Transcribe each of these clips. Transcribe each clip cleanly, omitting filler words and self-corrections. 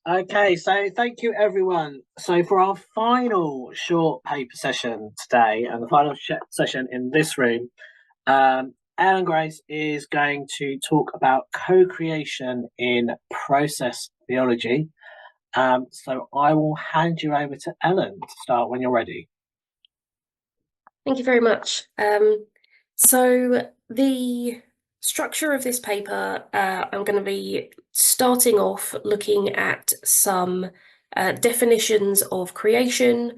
Okay, so thank you everyone. So for our final short paper session today, and the final session in this room, Ellen Grace is going to talk about co-creation in process theology. So I will hand you over to Ellen to start when you're ready. Thank you very much. So the structure of this paper, I'm going to be starting off looking at some definitions of creation,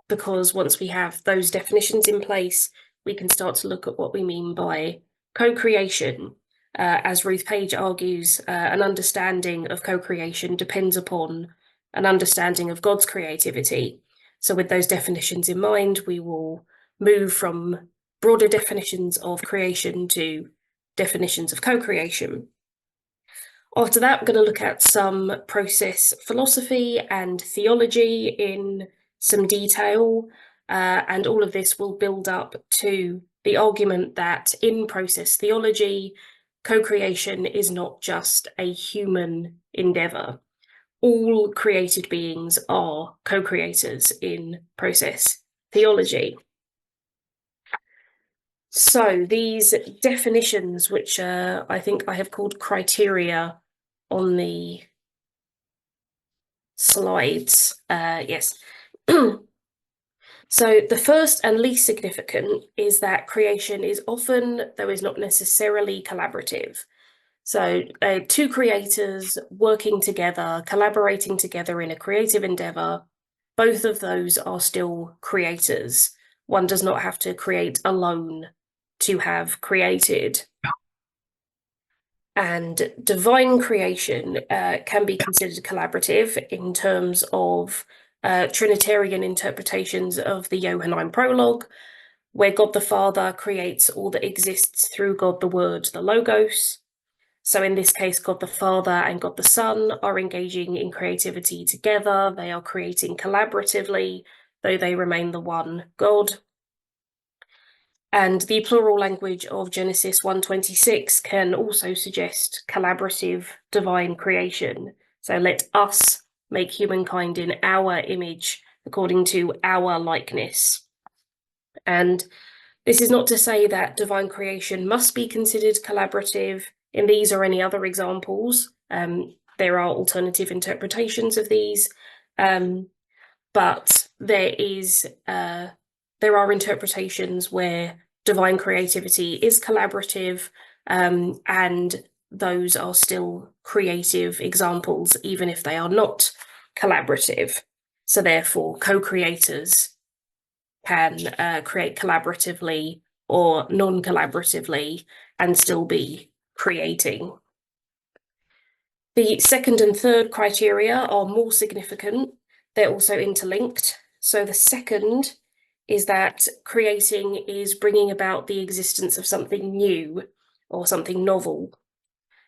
because once we have those definitions in place, we can start to look at what we mean by co-creation. As Ruth Page argues, an understanding of co-creation depends upon an understanding of God's creativity. So with those definitions in mind, we will move from broader definitions of creation to definitions of co-creation. After that, we're going to look at some process philosophy and theology in some detail, and all of this will build up to the argument that in process theology, co-creation is not just a human endeavour. All created beings are co-creators in process theology. So these definitions, which I think I have called criteria on the slides, yes. So the first and least significant is that creation is often, though is not necessarily, collaborative. So two creators working together, collaborating together in a creative endeavour, both of those are still creators. One does not have to create alone to have created. And divine creation can be considered collaborative in terms of Trinitarian interpretations of the Johannine prologue, where God the Father creates all that exists through God the Word, the Logos. So in this case, God the Father and God the Son are engaging in creativity together. They are creating collaboratively, though they remain the one God. And the plural language of Genesis 1:26 can also suggest collaborative divine creation. So let us make humankind in our image, according to our likeness. And this is not to say that divine creation must be considered collaborative in these or any other examples. There are alternative interpretations of these, but there are interpretations where divine creativity is collaborative, and those are still creative examples, even if they are not collaborative. So therefore, co-creators can create collaboratively or non-collaboratively and still be creating. The second and third criteria are more significant. They're also interlinked. So the second is that creating is bringing about the existence of something new or something novel.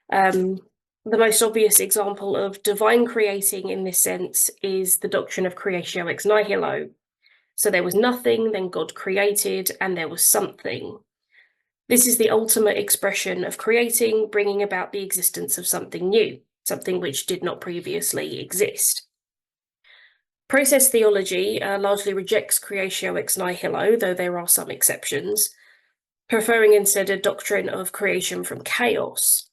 The most obvious example of divine creating in this sense is the doctrine of creatio ex nihilo. So there was nothing, then God created, and there was something. This is the ultimate expression of creating, bringing about the existence of something new, something which did not previously exist. Process theology largely rejects creatio ex nihilo, though there are some exceptions, preferring instead a doctrine of creation from chaos.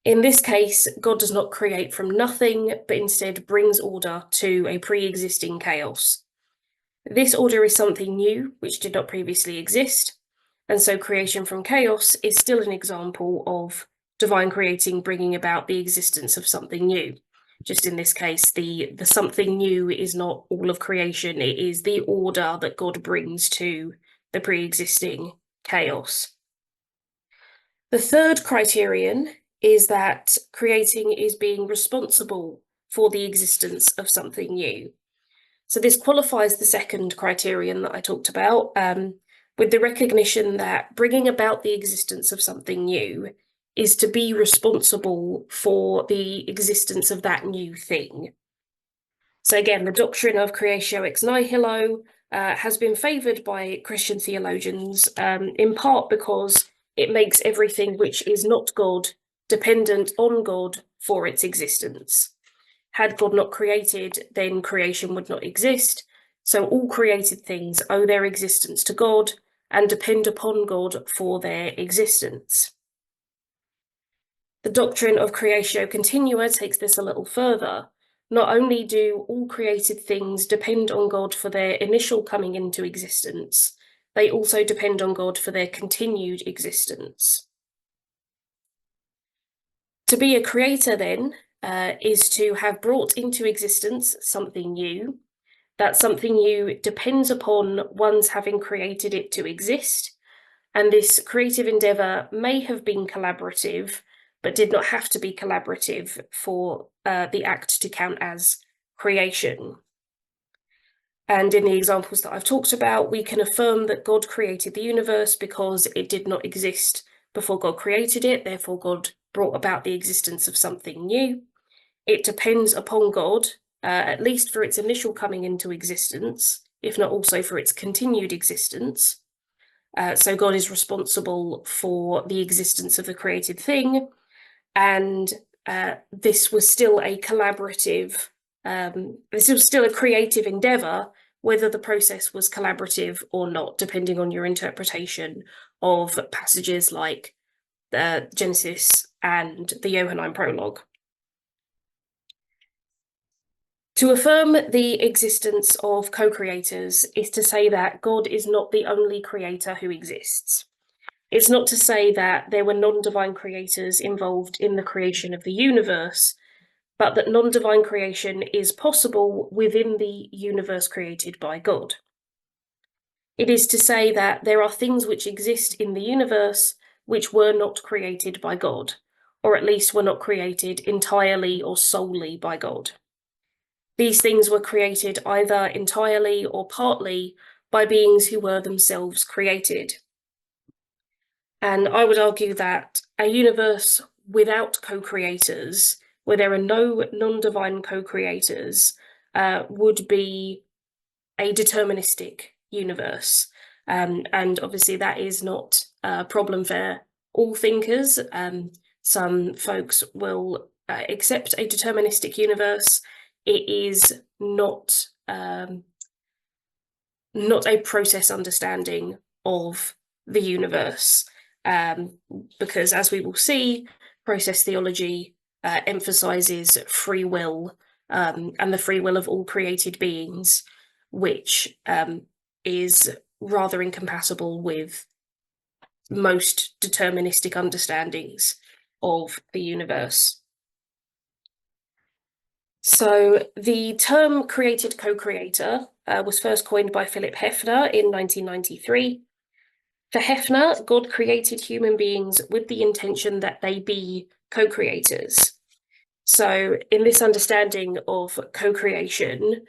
In this case, God does not create from nothing, but instead brings order to a pre-existing chaos. This order is something new, which did not previously exist, and so creation from chaos is still an example of divine creating bringing about the existence of something new. Just in this case, the something new is not all of creation, it is the order that God brings to the pre-existing chaos. The third criterion is that creating is being responsible for the existence of something new. So this qualifies the second criterion that I talked about, with the recognition that bringing about the existence of something new is to be responsible for the existence of that new thing. So again, the doctrine of creatio ex nihilo has been favoured by Christian theologians, in part because it makes everything which is not God dependent on God for its existence. Had God not created, then creation would not exist. So all created things owe their existence to God and depend upon God for their existence. The doctrine of creatio continua takes this a little further. Not only do all created things depend on God for their initial coming into existence, they also depend on God for their continued existence. To be a creator, then, is to have brought into existence something new. That something new depends upon one's having created it to exist, and this creative endeavour may have been collaborative, but did not have to be collaborative for the act to count as creation. And in the examples that I've talked about, we can affirm that God created the universe because it did not exist before God created it, therefore God brought about the existence of something new. It depends upon God, at least for its initial coming into existence, if not also for its continued existence. So God is responsible for the existence of the created thing, and this was still a collaborative, this was still a creative endeavour, whether the process was collaborative or not, depending on your interpretation of passages like Genesis and the Johannine Prologue. To affirm the existence of co-creators is to say that God is not the only creator who exists. It's not to say that there were non-divine creators involved in the creation of the universe, but that non-divine creation is possible within the universe created by God. It is to say that there are things which exist in the universe which were not created by God, or at least were not created entirely or solely by God. These things were created either entirely or partly by beings who were themselves created. And I would argue that a universe without co-creators, where there are no non-divine co-creators, would be a deterministic universe. And obviously that is not a problem for all thinkers. Some folks will accept a deterministic universe. It is not a process understanding of the universe, because as we will see, process theology emphasizes free will and the free will of all created beings, which is rather incompatible with most deterministic understandings of the universe. So the term created co-creator was first coined by Philip Hefner in 1993. For Hefner, God created human beings with the intention that they be co-creators. So in this understanding of co-creation,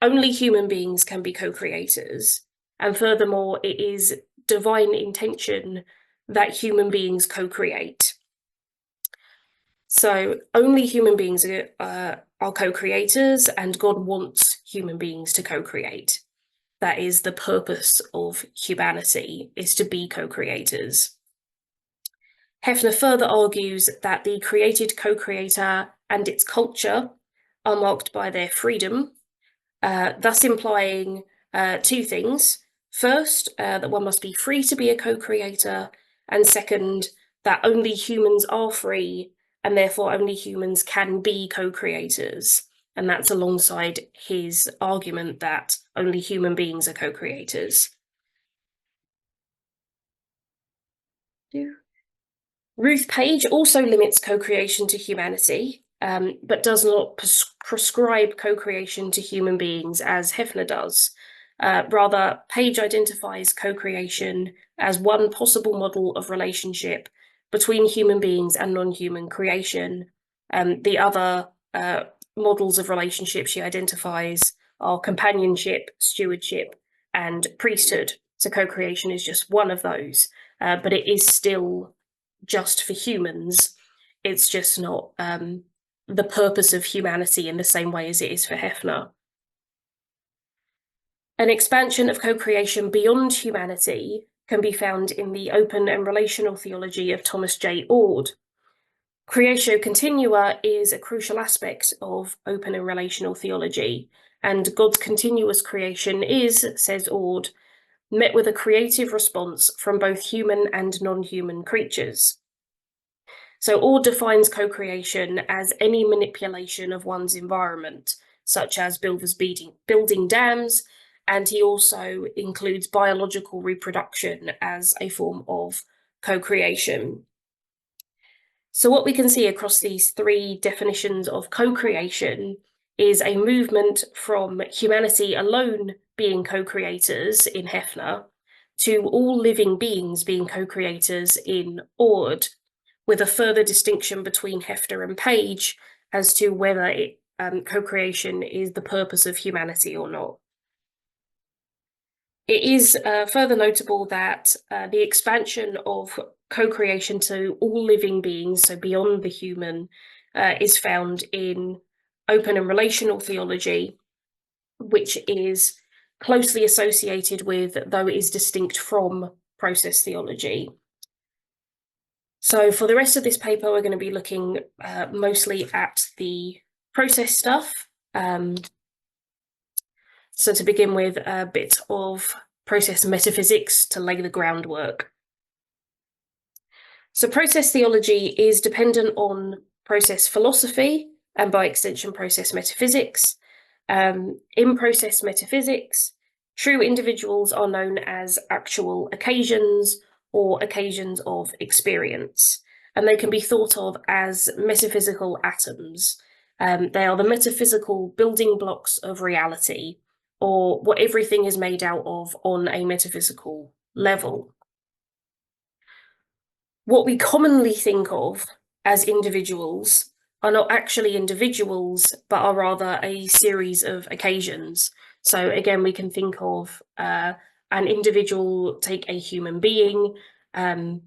only human beings can be co-creators. And furthermore, it is divine intention that human beings co-create. So only human beings are co-creators, and God wants human beings to co-create. That is the purpose of humanity, is to be co-creators. Hefner further argues that the created co-creator and its culture are marked by their freedom, thus implying two things. First, that one must be free to be a co-creator, and second, that only humans are free, and therefore only humans can be co-creators. And that's alongside his argument that only human beings are co-creators. Ruth Page also limits co-creation to humanity, but does not prescribe co-creation to human beings as Hefner does. Rather, Page identifies co-creation as one possible model of relationship between human beings and non-human creation. The other models of relationship she identifies are companionship, stewardship, and priesthood. So co-creation is just one of those, but it is still just for humans. It's just not the purpose of humanity in the same way as it is for Hefner. An expansion of co-creation beyond humanity can be found in the open and relational theology of Thomas J. Ord. Creatio continua is a crucial aspect of open and relational theology, and God's continuous creation is, says Ord, met with a creative response from both human and non-human creatures. So Ord defines co-creation as any manipulation of one's environment, such as builders building dams, and he also includes biological reproduction as a form of co-creation. So what we can see across these three definitions of co-creation is a movement from humanity alone being co-creators in Hefner to all living beings being co-creators in Ord, with a further distinction between Hefner and Page as to whether co-creation is the purpose of humanity or not. It is further notable that the expansion of co-creation to all living beings, so beyond the human, is found in open and relational theology, which is closely associated with, though it is distinct from, process theology. So for the rest of this paper, we're going to be looking mostly at the process stuff. So to begin with, a bit of process metaphysics to lay the groundwork. So process theology is dependent on process philosophy and by extension process metaphysics. In process metaphysics, true individuals are known as actual occasions or occasions of experience, and they can be thought of as metaphysical atoms. They are the metaphysical building blocks of reality, or what everything is made out of on a metaphysical level. What we commonly think of as individuals are not actually individuals, but are rather a series of occasions. So again, we can think of an individual, take a human being. In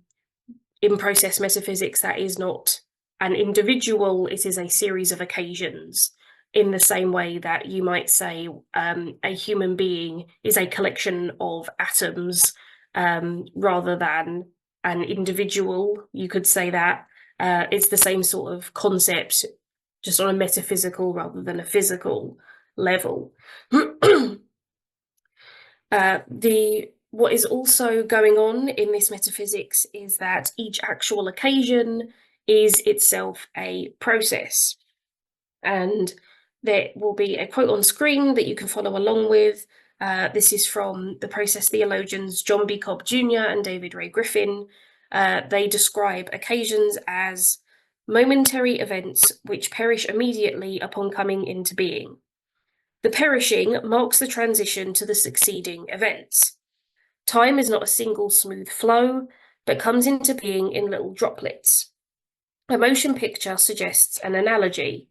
process metaphysics, that is not an individual, it is a series of occasions. In the same way that you might say a human being is a collection of atoms rather than an individual, you could say that. It's the same sort of concept, just on a metaphysical rather than a physical level. What is also going on in this metaphysics is that each actual occasion is itself a process. And there will be a quote on screen that you can follow along with. This is from the process theologians John B. Cobb Jr. and David Ray Griffin. They describe occasions as momentary events which perish immediately upon coming into being. The perishing marks the transition to the succeeding events. Time is not a single smooth flow, but comes into being in little droplets. A motion picture suggests an analogy.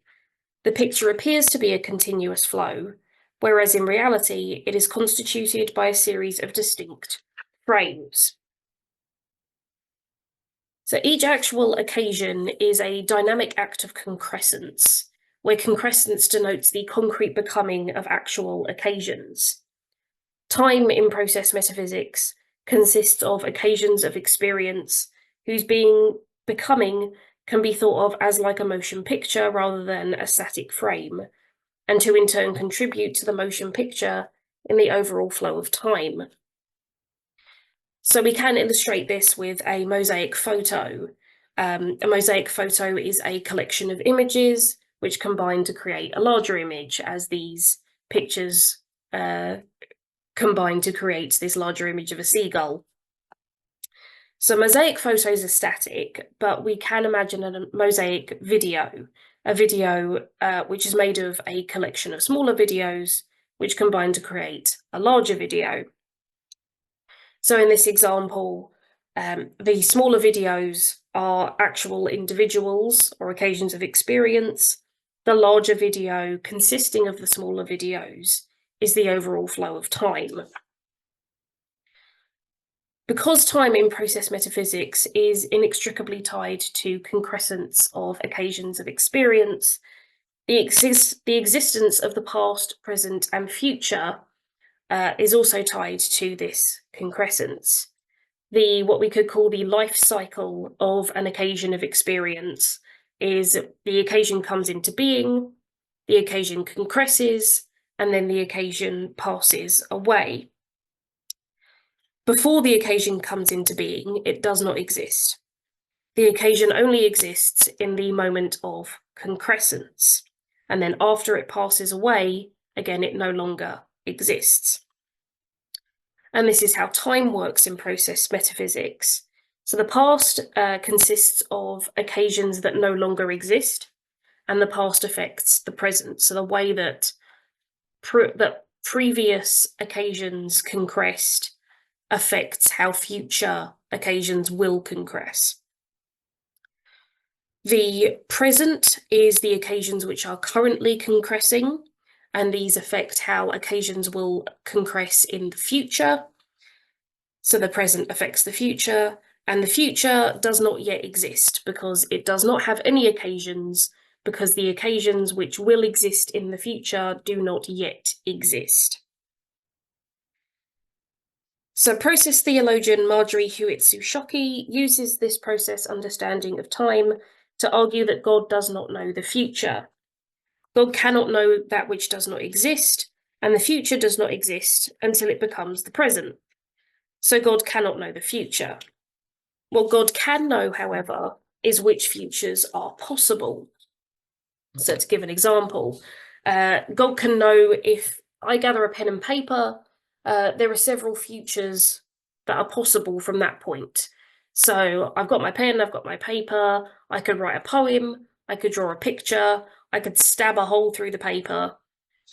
The picture appears to be a continuous flow, whereas in reality, it is constituted by a series of distinct frames. So each actual occasion is a dynamic act of concrescence, where concrescence denotes the concrete becoming of actual occasions. Time in process metaphysics consists of occasions of experience whose becoming can be thought of as like a motion picture rather than a static frame, and to in turn contribute to the motion picture in the overall flow of time. So we can illustrate this with a mosaic photo. A mosaic photo is a collection of images which combine to create a larger image, as these pictures combine to create this larger image of a seagull. So mosaic photos are static, but we can imagine a mosaic video, a video which is made of a collection of smaller videos which combine to create a larger video. So in this example, the smaller videos are actual individuals or occasions of experience. The larger video consisting of the smaller videos is the overall flow of time. Because time in process metaphysics is inextricably tied to concrescence of occasions of experience, the existence of the past, present, and future is also tied to this concrescence. What we could call the life cycle of an occasion of experience is the occasion comes into being, the occasion concresces, and then the occasion passes away. Before the occasion comes into being, it does not exist. The occasion only exists in the moment of concrescence, and then after it passes away, again, it no longer exists. And this is how time works in process metaphysics. So the past consists of occasions that no longer exist, and the past affects the present. So the way that previous occasions concressed affects how future occasions will concress. The present is the occasions which are currently concressing, and these affect how occasions will concress in the future. So the present affects the future, and the future does not yet exist because it does not have any occasions, because the occasions which will exist in the future do not yet exist. So process theologian Marjorie Hewitt Suchocki uses this process understanding of time to argue that God does not know the future. God cannot know that which does not exist, and the future does not exist until it becomes the present. So God cannot know the future. What God can know, however, is which futures are possible. So to give an example, God can know if I gather a pen and paper, there are several futures that are possible from that point. So I've got my pen, I've got my paper, I could write a poem, I could draw a picture, I could stab a hole through the paper.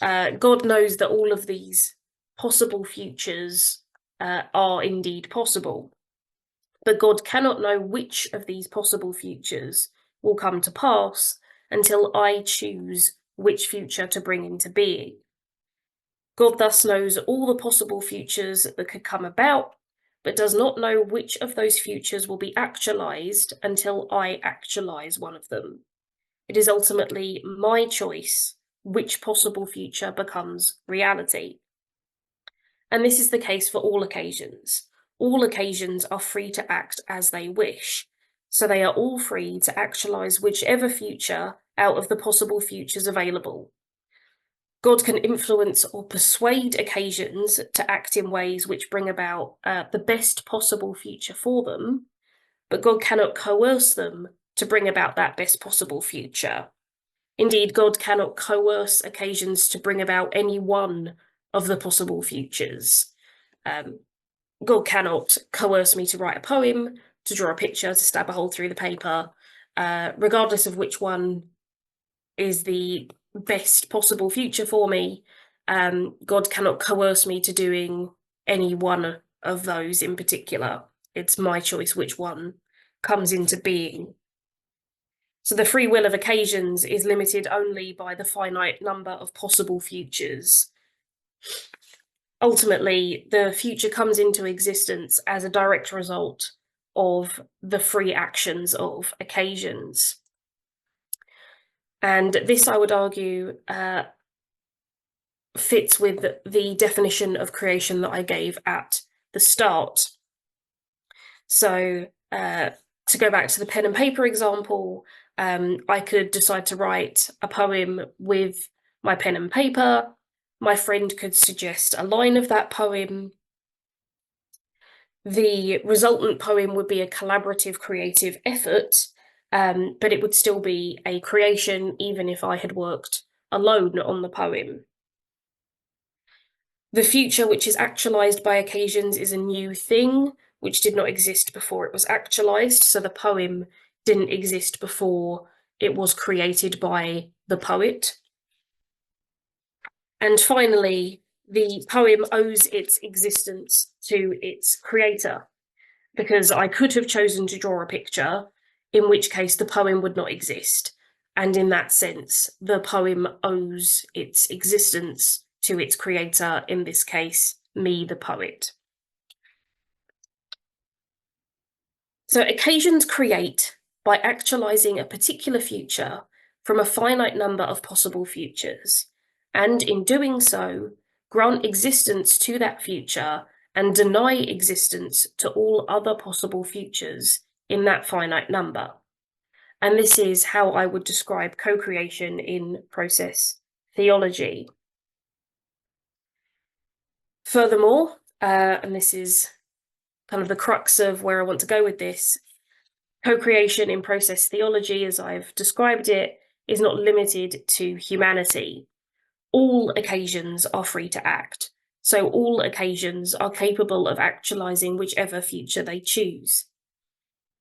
God knows that all of these possible futures are indeed possible. But God cannot know which of these possible futures will come to pass until I choose which future to bring into being. God thus knows all the possible futures that could come about, but does not know which of those futures will be actualized until I actualize one of them. It is ultimately my choice which possible future becomes reality. And this is the case for all occasions. All occasions are free to act as they wish. So they are all free to actualize whichever future out of the possible futures available. God can influence or persuade occasions to act in ways which bring about the best possible future for them, but God cannot coerce them to bring about that best possible future. Indeed, God cannot coerce occasions to bring about any one of the possible futures. God cannot coerce me to write a poem, to draw a picture, to stab a hole through the paper, regardless of which one is the best possible future for me. God cannot coerce me to doing any one of those in particular. It's my choice which one comes into being. So the free will of occasions is limited only by the finite number of possible futures. Ultimately, the future comes into existence as a direct result of the free actions of occasions. And this, I would argue, fits with the definition of creation that I gave at the start. So to go back to the pen and paper example, I could decide to write a poem with my pen and paper. My friend could suggest a line of that poem. The resultant poem would be a collaborative creative effort, but it would still be a creation even if I had worked alone on the poem. The future which is actualized by occasions is a new thing which did not exist before it was actualized. So the poem didn't exist before it was created by the poet. And finally, the poem owes its existence to its creator, because I could have chosen to draw a picture, in which case the poem would not exist. And in that sense, the poem owes its existence to its creator, in this case, me, the poet. So occasions create by actualizing a particular future from a finite number of possible futures, and in doing so, grant existence to that future and deny existence to all other possible futures in that finite number. And this is how I would describe co-creation in process theology. Furthermore, and this is kind of the crux of where I want to go with this, co-creation in process theology, as I've described it, is not limited to humanity. All occasions are free to act, so all occasions are capable of actualizing whichever future they choose.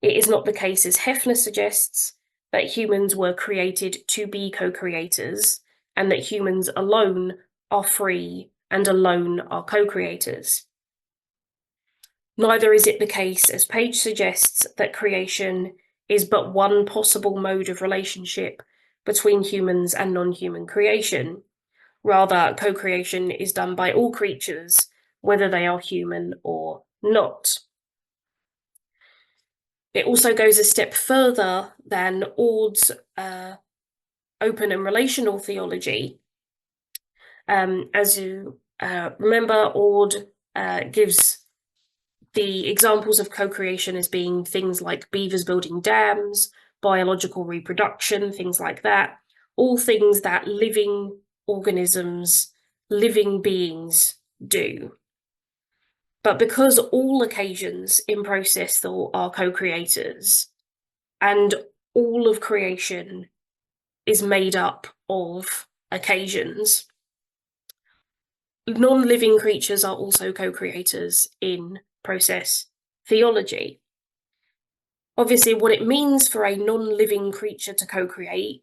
It is not the case, as Hefner suggests, that humans were created to be co-creators, and that humans alone are free and alone are co-creators. Neither is it the case, as Page suggests, that creation is but one possible mode of relationship between humans and non-human creation. Rather, co-creation is done by all creatures, whether they are human or not. It also goes a step further than Ord's open and relational theology. As you remember, Ord gives the examples of co-creation as being things like beavers building dams, biological reproduction, things like that, all things that living organisms, living beings do. But because all occasions in process thought are co-creators, and all of creation is made up of occasions, non-living creatures are also co-creators in process theology. Obviously, what it means for a non-living creature to co-create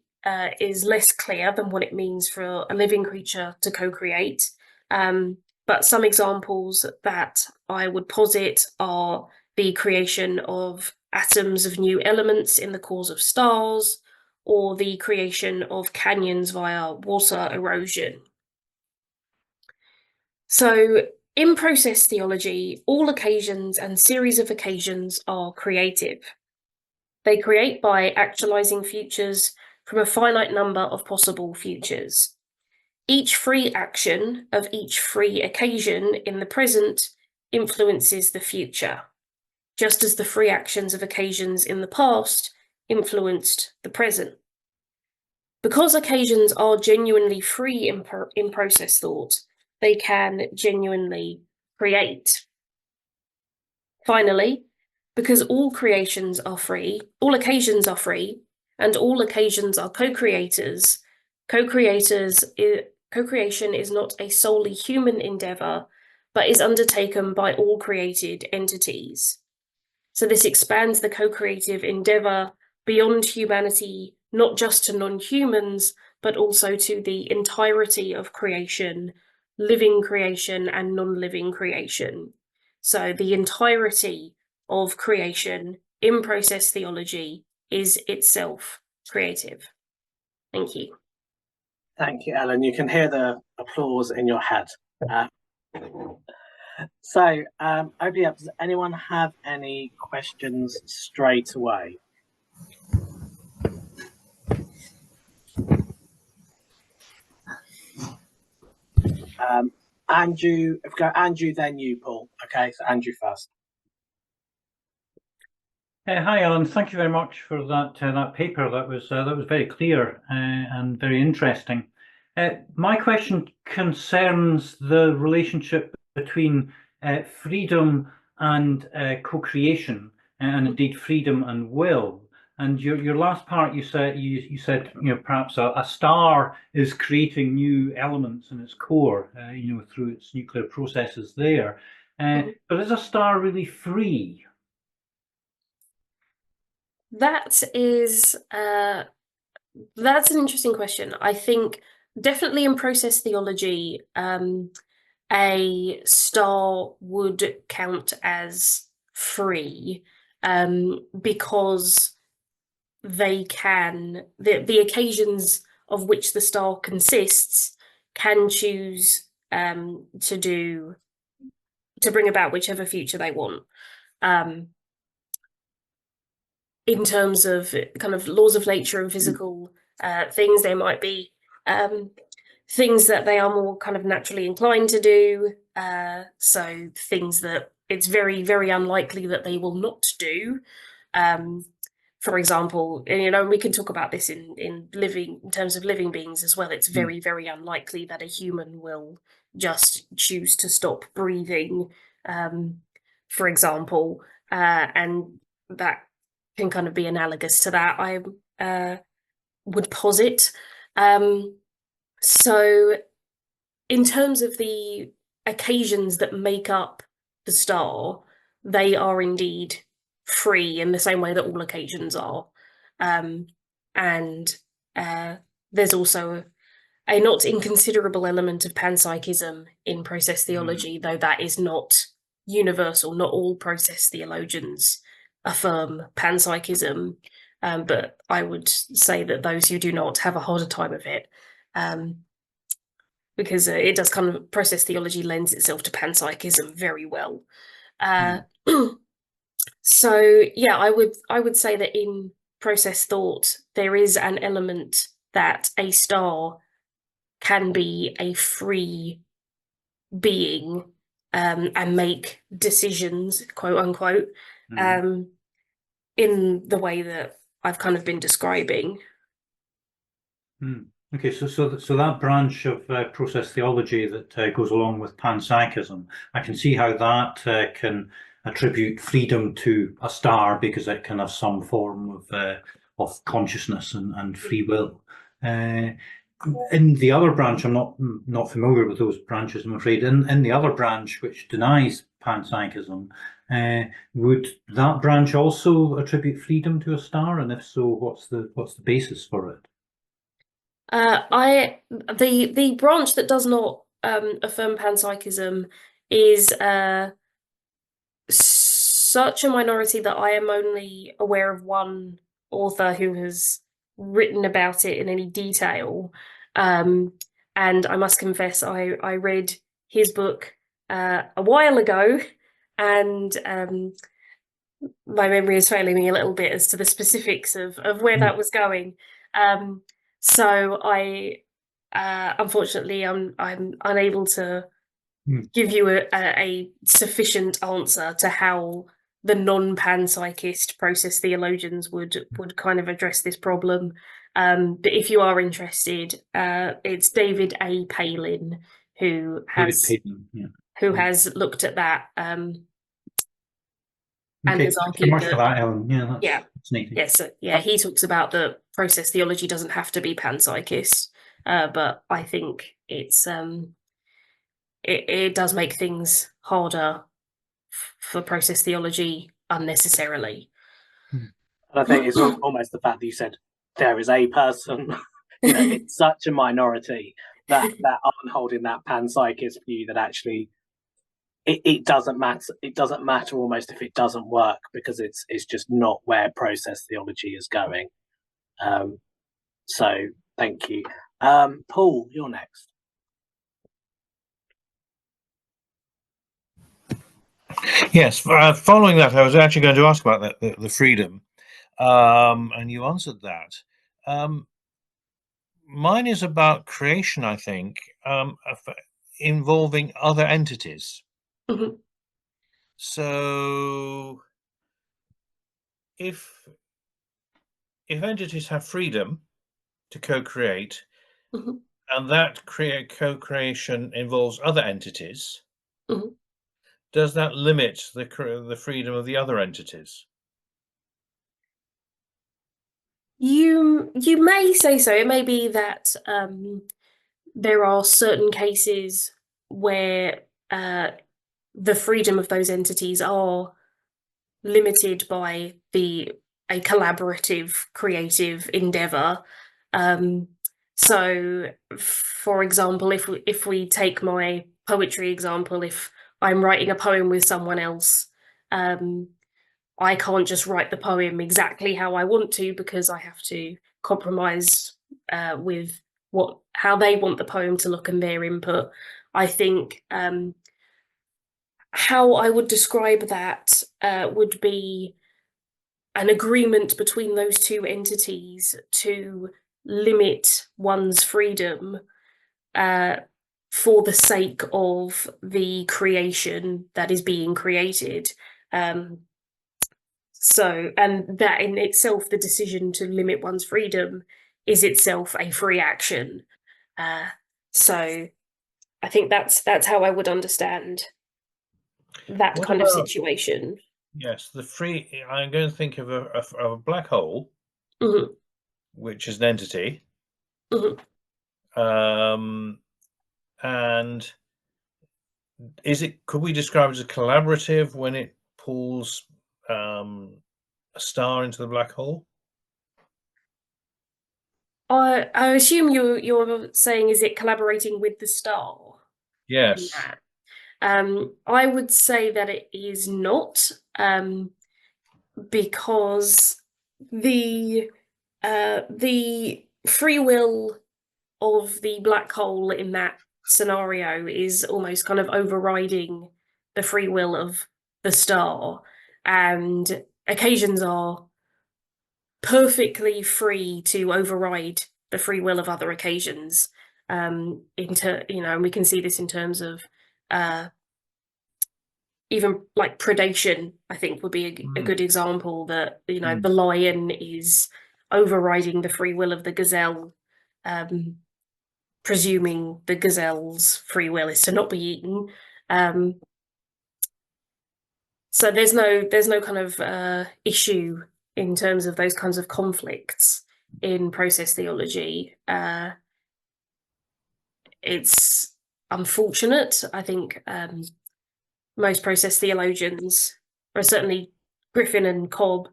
is less clear than what it means for a living creature to co-create. But some examples that I would posit are the creation of atoms of new elements in the cores of stars, or the creation of canyons via water erosion. So, in process theology, all occasions and series of occasions are creative. They create by actualizing futures from a finite number of possible futures. Each free action of each free occasion in the present influences the future, just as the free actions of occasions in the past influenced the present. Because occasions are genuinely free in process thought, they can genuinely create. Finally, because all occasions are free, and all occasions are co-creators, co-creation is not a solely human endeavor, but is undertaken by all created entities. So this expands the co-creative endeavor beyond humanity, not just to non-humans, but also to the entirety of creation, living creation and non-living creation. So the entirety of creation in process theology is itself creative. Thank you. Thank you, Ellen. You can hear the applause in your head. So, opening up, does anyone have any questions straight away? Andrew, if we go Andrew, then you, Paul. Okay, so Andrew first. Hi, Alan. Thank you very much for that paper. That was very clear and very interesting. My question concerns the relationship between freedom and co-creation, and indeed freedom and will. And your last part, you said perhaps a star is creating new elements in its core, through its nuclear processes there. But is a star really free? That's an interesting question. I think definitely in process theology, a star would count as free because they can, the occasions of which the star consists can choose to bring about whichever future they want. In terms of kind of laws of nature and physical things, there might be things that they are more kind of naturally inclined to do. So things that it's very, very unlikely that they will not do. for example, and, we can talk about this in terms of living beings as well. It's very, very unlikely that a human will just choose to stop breathing, for example, and that can kind of be analogous to that, I would posit. So in terms of the occasions that make up the star, they are indeed free in the same way that all occasions are. And there's also a not inconsiderable element of panpsychism in process theology, though that is not universal. Not all process theologians affirm panpsychism, but I would say that those who do not have a harder time of it, because it does kind of, process theology lends itself to panpsychism very well. So yeah, I would say that in process thought there is an element that a star can be a free being, and make decisions, quote unquote, in the way that I've kind of been describing. Okay, so that branch of process theology that goes along with panpsychism, I can see how that can attribute freedom to a star because it can have some form of consciousness and free will. In the other branch, I'm not familiar with those branches, I'm afraid. In the other branch, which denies panpsychism, would that branch also attribute freedom to a star? And if so, what's the basis for it? The branch that does not affirm panpsychism is such a minority that I am only aware of one author who has written about it in any detail. And I must confess, I read his book a while ago, and my memory is failing me a little bit as to the specifics of where that was going. So I unfortunately I'm unable to give you a sufficient answer to how the non-panpsychist process theologians would kind of address this problem. But if you are interested, it's David A. Palin who has looked at that. And okay, has thanks so much for that, Ellen. Yeah, that's fascinating. Yes, he talks about the process theology doesn't have to be panpsychist, but I think it's it does make things harder for process theology unnecessarily. And I think it's almost the fact that you said there is a person, it's such a minority that aren't holding that panpsychist view that actually it doesn't matter. It doesn't matter almost if it doesn't work because it's just not where process theology is going. So thank you. Paul, you're next. Yes, following that, I was actually going to ask about the freedom, and you answered that. Mine is about creation, I think, involving other entities. Mm-hmm. So if entities have freedom to co-create, mm-hmm. and that co-creation involves other entities, mm-hmm. does that limit the freedom of the other entities? You may say so. It may be that there are certain cases where the freedom of those entities are limited by a collaborative creative endeavor. So for example, if we take my poetry example, if I'm writing a poem with someone else, I can't just write the poem exactly how I want to because I have to compromise with how they want the poem to look and their input. I think how I would describe that would be an agreement between those two entities to limit one's freedom for the sake of the creation that is being created. So, and that in itself, the decision to limit one's freedom is itself a free action. So I think that's how I would understand that What kind of about, situation. yes, the free, I'm going to think of a black hole, Mhm, which is an entity, mhm. and could we describe it as a collaborative when it pulls a star into the black hole? I assume you're saying, is it collaborating with the star in Yes. that? I would say that it is not, because the free will of the black hole in that scenario is almost kind of overriding the free will of the star, and occasions are perfectly free to override the free will of other occasions. And we can see this in terms of even like predation. I think would be a good example that the lion is overriding the free will of the gazelle, presuming the gazelle's free will is to not be eaten. So there's no kind of issue in terms of those kinds of conflicts in process theology. It's unfortunate. I think most process theologians, or certainly Griffin and Cobb,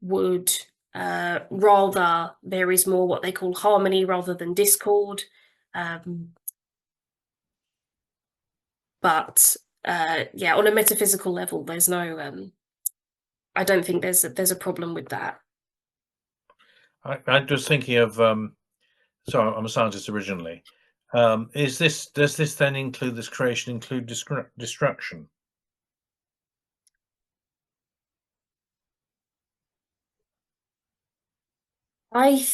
would rather there is more what they call harmony rather than discord. But yeah, on a metaphysical level, there's no. I don't think there's a problem with that. I was thinking of, so I'm a scientist originally. Does this then include this creation include destruction? I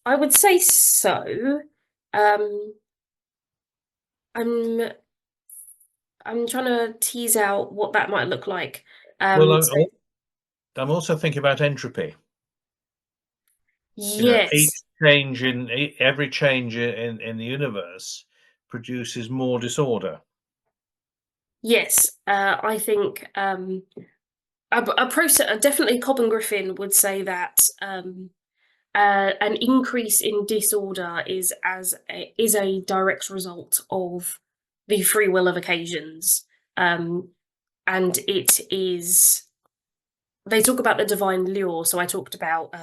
would say so. Um, I'm I'm trying to tease out what that might look like. Well, So I'm also thinking about entropy. Each yes, change every change in the universe produces more disorder. yes. I think a process. Definitely, Cobb and Griffin would say that an increase in disorder is a direct result of the free will of occasions, and it is. They talk about the divine lure. So I talked about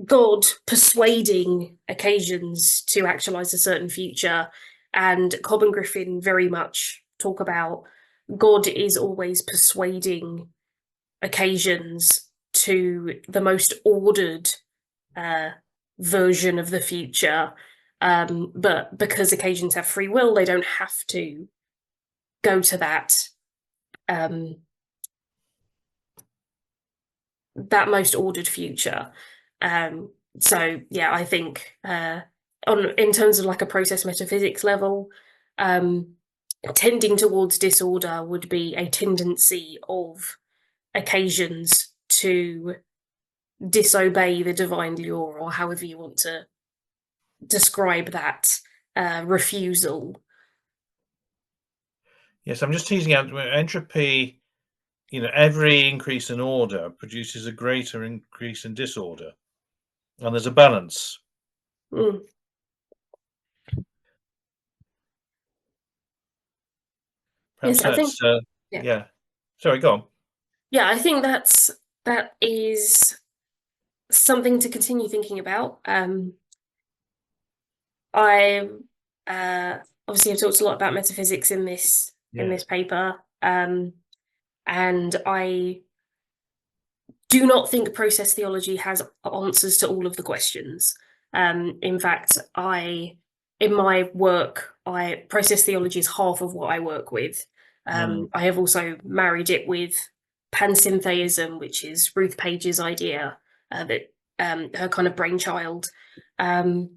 God persuading occasions to actualize a certain future, and Cobb and Griffin very much talk about God is always persuading occasions to the most ordered version of the future. But because occasions have free will, they don't have to go to that most ordered future. So yeah, I think in terms of like a process metaphysics level, tending towards disorder would be a tendency of occasions to disobey the divine lure, or however you want to describe that refusal. Yes, I'm just teasing out entropy. Every increase in order produces a greater increase in disorder, and there's a balance. Mm. Perhaps Yes, I think. that's Yeah, yeah. Sorry, go on. yeah, I think that is something to continue thinking about. I obviously have talked a lot about metaphysics in this paper, and I do not think process theology has answers to all of the questions. In fact, in my work, process theology is half of what I work with. I have also married it with pansyntheism, which is Ruth Page's idea, that her kind of brainchild. And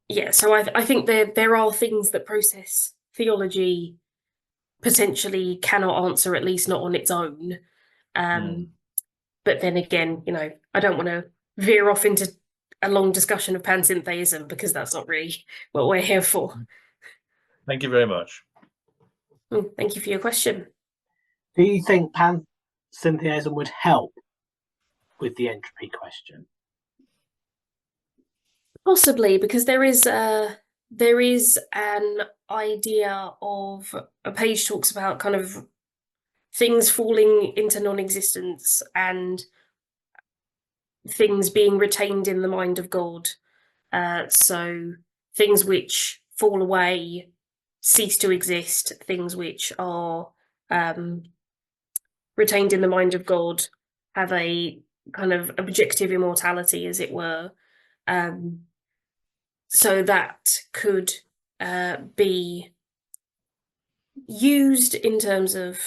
yeah, so I think there are things that process theology potentially cannot answer, at least not on its own. But then again, you know, I don't want to veer off into a long discussion of panentheism, because that's not really what we're here for. Thank you very much. Thank you for your question. Do you think panentheism would help with the entropy question? Possibly, because there is an idea of, a page talks about kind of things falling into non-existence and things being retained in the mind of God. So things which fall away cease to exist, things which are retained in the mind of God have a kind of objective immortality, as it were. So that could be used in terms of,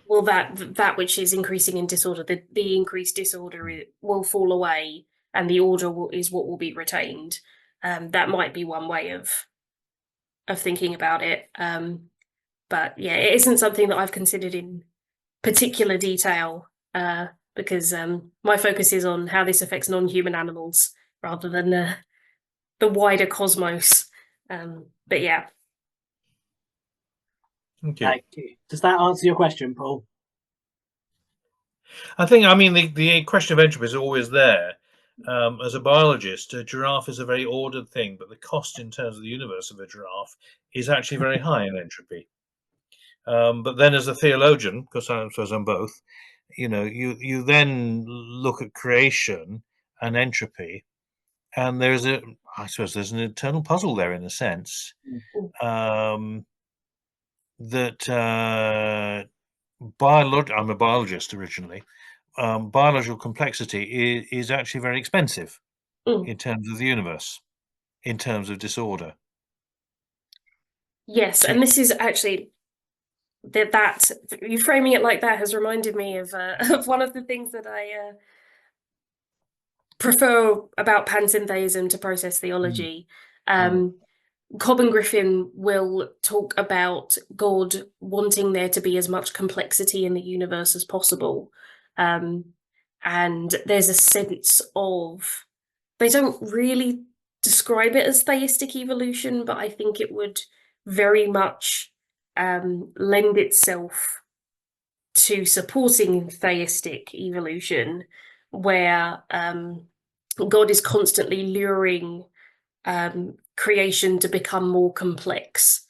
well, that which is increasing in disorder, the increased disorder will fall away, and the order is what will be retained. That might be one way of thinking about it. But yeah, it isn't something that I've considered in particular detail, because my focus is on how this affects non-human animals rather than the wider cosmos. But yeah. Thank you. Thank you. Does that answer your question, Paul? I think, I mean, the question of entropy is always there. As a biologist, a giraffe is a very ordered thing, but the cost in terms of the universe of a giraffe is actually very high in entropy. But then as a theologian, because I suppose I'm both, you know, you then look at creation and entropy, and I suppose there's an eternal puzzle there in a sense. That I'm a biologist originally. Biological complexity is actually very expensive in terms of the universe, in terms of disorder. Yes, and this is actually that you framing it like that has reminded me of one of the things that I prefer about panentheism to process theology. Cobb and Griffin will talk about God wanting there to be as much complexity in the universe as possible. And there's a sense of, they don't really describe it as theistic evolution, but I think it would very much lend itself to supporting theistic evolution, where God is constantly luring creation to become more complex.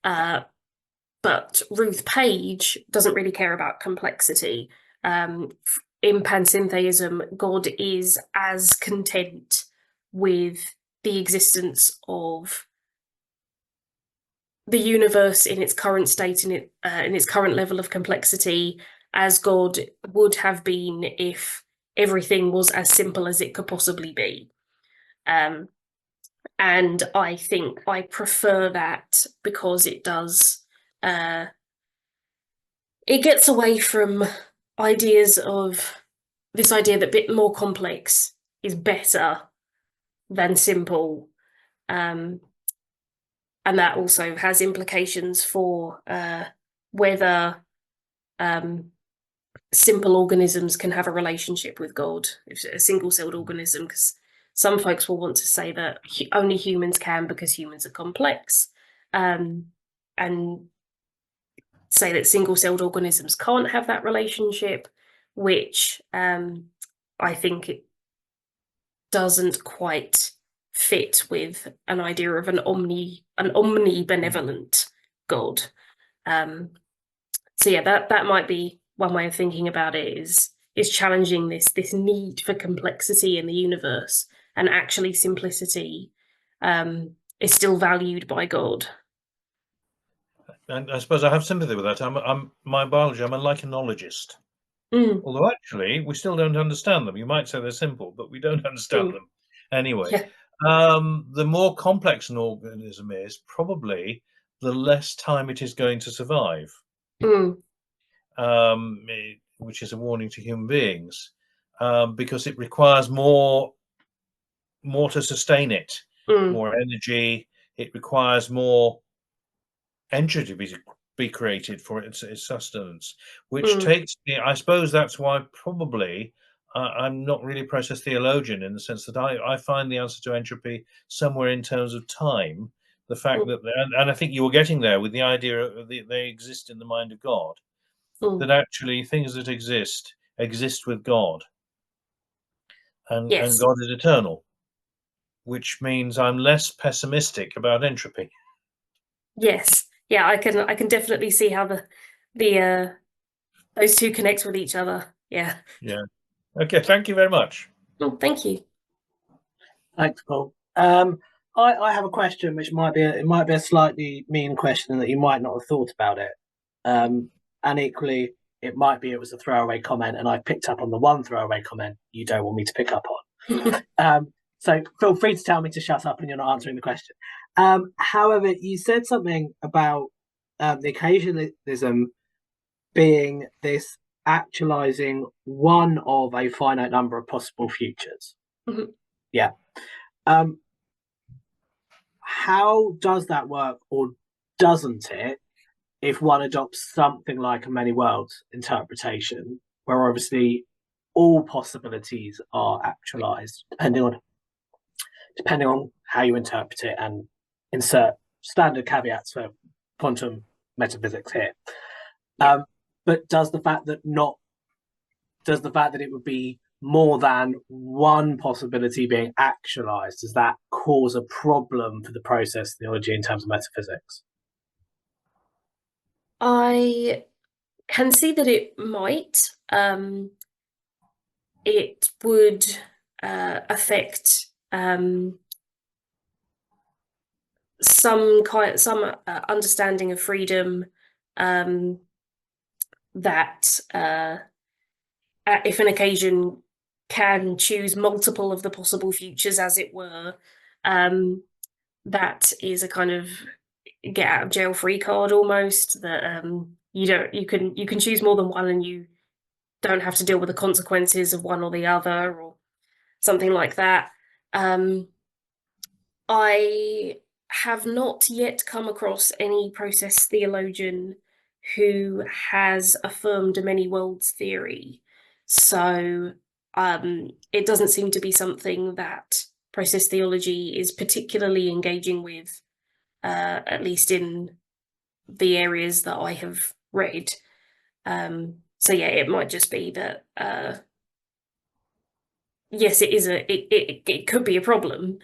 But Ruth Page doesn't really care about complexity. In panentheism, God is as content with the existence of the universe in its current state, in its current level of complexity, as God would have been if everything was as simple as it could possibly be. And I think I prefer that because it does, it gets away from ideas of this idea that a bit more complex is better than simple. And that also has implications for whether simple organisms can have a relationship with God, if a single-celled organism, because some folks will want to say that only humans can because humans are complex, and say that single-celled organisms can't have that relationship, which I think it doesn't quite fit with an idea of an omnibenevolent God. So yeah, that might be one way of thinking about it, is challenging this need for complexity in the universe, and actually simplicity is still valued by God. And I suppose I have sympathy with that. My biology, I'm a lichenologist. Although actually we still don't understand them. You might say they're simple, but we don't understand them anyway. Yeah. The more complex an organism is, probably the less time it is going to survive. Which is a warning to human beings, because it requires more to sustain it, more energy. It requires more entropy to be created for its sustenance, which takes me, I suppose that's why probably I'm not really a process theologian, in the sense that I find the answer to entropy somewhere in terms of time. The fact that, and I think you were getting there with the idea of they exist in the mind of God, that actually things that exist with God, and God is eternal, which means I'm less pessimistic about entropy. Yes, yeah, I can definitely see how the those two connect with each other. Yeah. Yeah. Okay. Thank you very much. Oh, thank you. Thanks, Paul. I have a question, which might be a slightly mean question that you might not have thought about it, and equally it was a throwaway comment, and I picked up on the one throwaway comment you don't want me to pick up on. So feel free to tell me to shut up and you're not answering the question. However, you said something about the occasionalism being this actualizing one of a finite number of possible futures. Yeah. How does that work, or doesn't it, if one adopts something like a many worlds interpretation, where obviously all possibilities are actualized, depending on how you interpret it, and insert standard caveats for quantum metaphysics here. But does the fact that it would be more than one possibility being actualized, does that cause a problem for the process theology in terms of metaphysics? I can see that it might. It would affect some understanding of freedom, that if an occasion can choose multiple of the possible futures, as it were, that is a kind of get out of jail free card almost, that you can choose more than one and you don't have to deal with the consequences of one or the other, or something like that. I have not yet come across any process theologian who has affirmed a many worlds theory. So it doesn't seem to be something that process theology is particularly engaging with, at least in the areas that I have read. So yeah, it might just be that yes, it could be a problem.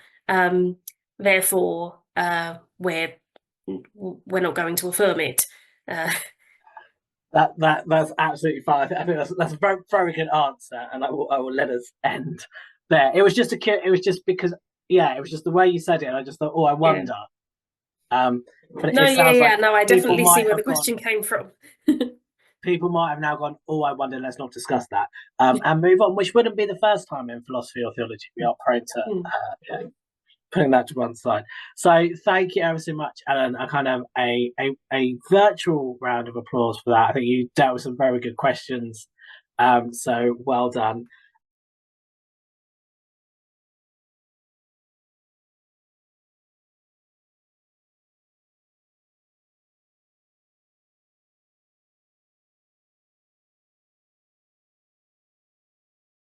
Therefore, we're not going to affirm it. That's absolutely fine. I think that's a very, very good answer, and I will let us end there. It was just because it was just the way you said it, and I just thought, I wonder. But no, it sounds like I definitely see where the question came from. People might have now gone, I wonder, let's not discuss that, and move on, which wouldn't be the first time in philosophy or theology. We are prone to putting that to one side. So thank you ever so much, Alan. I kind of a virtual round of applause for that. I think you dealt with some very good questions. So well done.